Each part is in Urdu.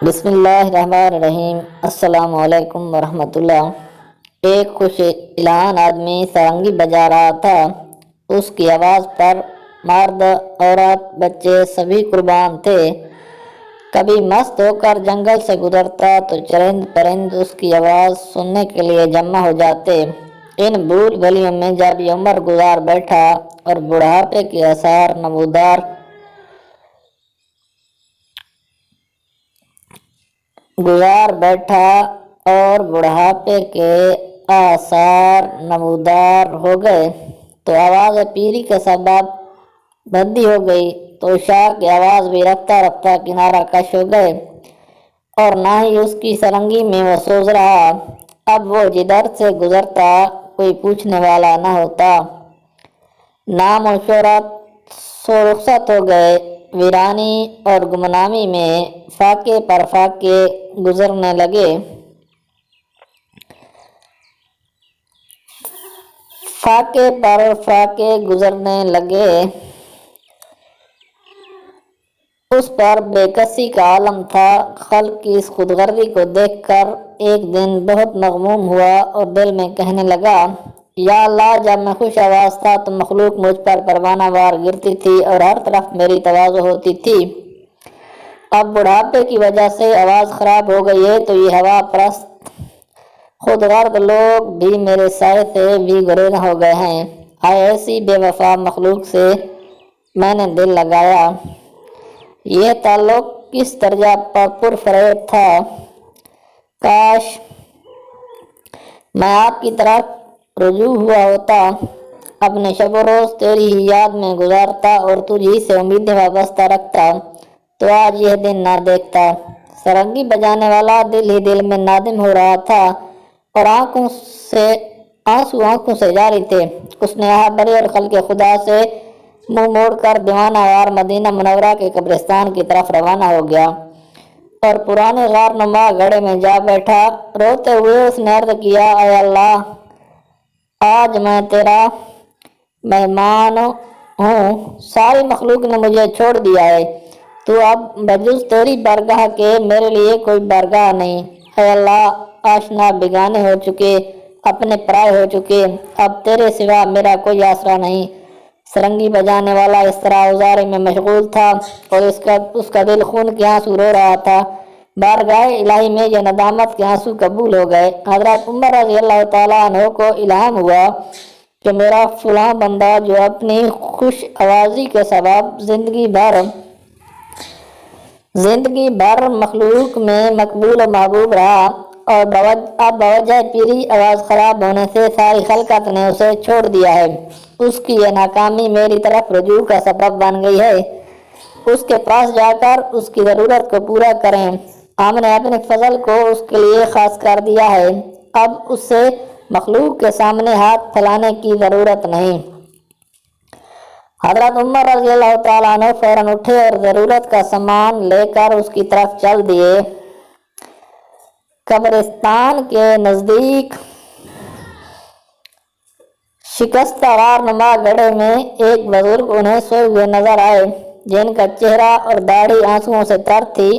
بسم اللہ الرحمن الرحیم۔ السلام علیکم ورحمۃ اللہ۔ ایک خوش اعلان آدمی سرنگی بجا رہا تھا۔ اس کی آواز پر مرد، عورت، بچے سبھی قربان تھے۔ کبھی مست ہو کر جنگل سے گزرتا تو چرند پرند اس کی آواز سننے کے لیے جمع ہو جاتے۔ ان بھول گلیوں میں جب یہ عمر گزار بیٹھا اور بڑھاپے کے آثار نمودار ہو گئے تو آواز پیری کے سبب بندی ہو گئی، تو شاہ کی آواز بھی رفتہ رفتہ کنارہ کش ہو گئے، اور نہ ہی اس کی سرنگی میں وہ سوز رہا۔ اب وہ جدھر سے گزرتا کوئی پوچھنے والا نہ ہوتا۔ نام و شہرت سو رخصت ہو گئے۔ ویرانی اور گمنامی میں فاقے پر فاقے گزرنے لگے۔ اس پر بے کسی کا عالم تھا۔ خلق کی اس خود غرضی کو دیکھ کر ایک دن بہت مغموم ہوا اور دل میں کہنے لگا، یا اللہ، جب میں خوش آواز تھا تو مخلوق مجھ پر پروانہ وار گرتی تھی اور ہر طرف میری تواضع ہوتی تھی۔ اب بڑھاپے کی وجہ سے آواز خراب ہو گئی ہے تو یہ ہوا پرست خود غرض لوگ بھی میرے سائے سے بھی گریز ہو گئے ہیں۔ ہائے، ایسی بے وفا مخلوق سے میں نے دل لگایا۔ یہ تعلق کس درجہ پر فریب تھا۔ کاش میں آپ کی طرف رجوع ہوا ہوتا، اپنے شب و روز تیری ہی یاد میں گزارتا اور تجھ ہی سے امیدیں وابستہ رکھتا تو آج یہ دن نہ دیکھتا۔ سرنگی بجانے والا دل ہی دل میں نادم ہو رہا تھا اور آنسو آنکھوں سے جاری تھے۔ اس نے آہ بھری اور خلق خدا سے منہ موڑ کر دیوانہ وار مدینہ منورہ کے قبرستان کی طرف روانہ ہو گیا اور پرانے غار نما گڑھے میں جا بیٹھا۔ روتے ہوئے اس نے عرض کیا، اے اللہ، آج میں تیرا مہمان ہوں۔ ساری مخلوق نے مجھے چھوڑ دیا ہے، تو اب بجز تیری بارگاہ کے میرے لیے کوئی بارگاہ نہیں۔ اے اللہ، آشنا بیگانے ہو چکے، اپنے پرائے ہو چکے، اب تیرے سوا میرا کوئی آسرا نہیں۔ سرنگی بجانے والا اس طرح اوزارے میں مشغول تھا اور اس کا دل خون کے آنسو رو رہا تھا۔ بارگاہ الہی میں یہ ندامت کے آنسو قبول ہو گئے۔ حضرت عمر رضی اللہ تعالیٰ عنہ کو الہام ہوا کہ میرا فلاں بندہ جو اپنی خوش آوازی کے سبب زندگی بھر مخلوق میں مقبول و محبوب رہا، اور اب بوجہ پیری آواز خراب ہونے سے ساری خلقت نے اسے چھوڑ دیا ہے، اس کی یہ ناکامی میری طرف رجوع کا سبب بن گئی ہے۔ اس کے پاس جا کر اس کی ضرورت کو پورا کریں۔ ہم نے اپنے فضل کو اس کے لیے خاص کر دیا ہے، اب اس سے مخلوق کے سامنے ہاتھ پھیلانے کی ضرورت نہیں۔ حضرت عمر رضی اللہ تعالیٰ عنہ فوراً اٹھے اور ضرورت کا سامان لے کر اس کی طرف چل دیے۔ قبرستان کے نزدیک شکستہ غار نما گڑھے میں ایک بزرگ انہیں سوئے ہوئے نظر آئے، جن کا چہرہ اور داڑھی آنسوؤں سے تر تھی۔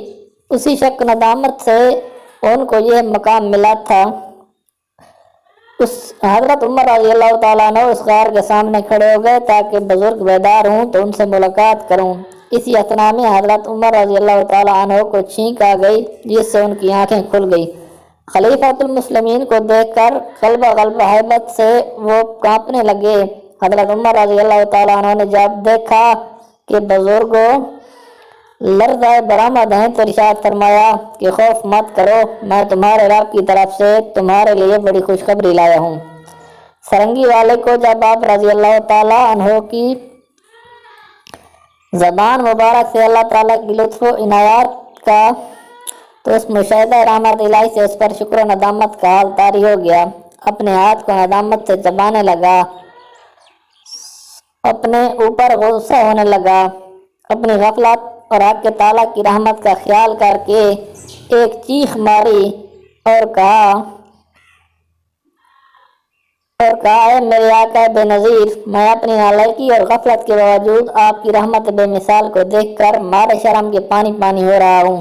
اسی شک ندامت سے ان کو یہ مقام ملا تھا۔ حضرت عمر رضی اللہ تعالیٰ عنہ اس غار کے سامنے کھڑے ہو گئے تاکہ بزرگ بیدار ہوں تو ان سے ملاقات کروں۔ اسی اثنا میں حضرت عمر رضی اللہ تعالیٰ عنہ کو چھینک آ گئی، جس سے ان کی آنکھیں کھل گئی۔ خلیفۃ المسلمین کو دیکھ کر قلب ہیبت سے وہ کانپنے لگے۔ حضرت عمر رضی اللہ تعالیٰ عنہ نے جب دیکھا کہ بزرگ لرزہ برآمد ہیں تو ارشاد فرمایا کہ خوف مت کرو، میں تمہارے رب کی طرف سے تمہارے لیے بڑی خوشخبری لایا ہوں۔ سرنگی والے کو جب آپ رضی اللہ تعالیٰ عنہ کی زبان مبارک سے اللہ تعالیٰ کی لطف و عنایات کا تو اس مشاہدہ رحمت الہی سے اس پر شکر و ندامت کا حال طاری ہو گیا۔ اپنے ہاتھ کو ندامت سے چبانے لگا، اپنے اوپر غصہ ہونے لگا۔ اپنی غفلت اور حق تعالیٰ کی رحمت کا خیال کر کے ایک چیخ ماری اور کہا، اے میرے آقا بے نظیر، میں اپنی نالائکی اور غفلت کے باوجود آپ کی رحمت بے مثال کو دیکھ کر مارے شرم کے پانی پانی ہو رہا ہوں۔